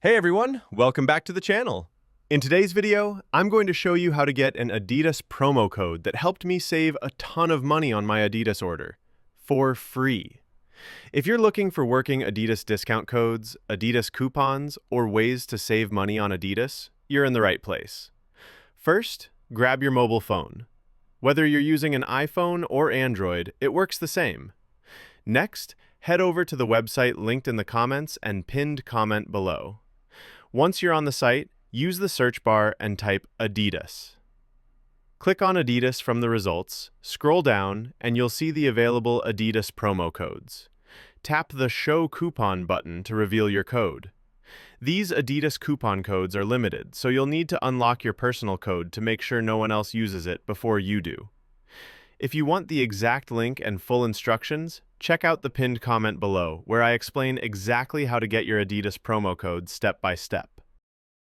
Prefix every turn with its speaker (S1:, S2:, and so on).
S1: Hey everyone, welcome back to the channel. In today's video, I'm going to show you how to get an Adidas promo code that helped me save a ton of money on my Adidas order, for free. If you're looking for working Adidas discount codes, Adidas coupons, or ways to save money on Adidas, you're in the right place. First, grab your mobile phone. Whether you're using an iPhone or Android, it works the same. Next, head over to the website linked in the comments and pinned comment below. Once you're on the site, use the search bar and type Adidas. Click on Adidas from the results, scroll down, and you'll see the available Adidas promo codes. Tap the Show Coupon button to reveal your code. These Adidas coupon codes are limited, so you'll need to unlock your personal code to make sure no one else uses it before you do. If you want the exact link and full instructions, check out the pinned comment below, where I explain exactly how to get your Adidas promo code step by step.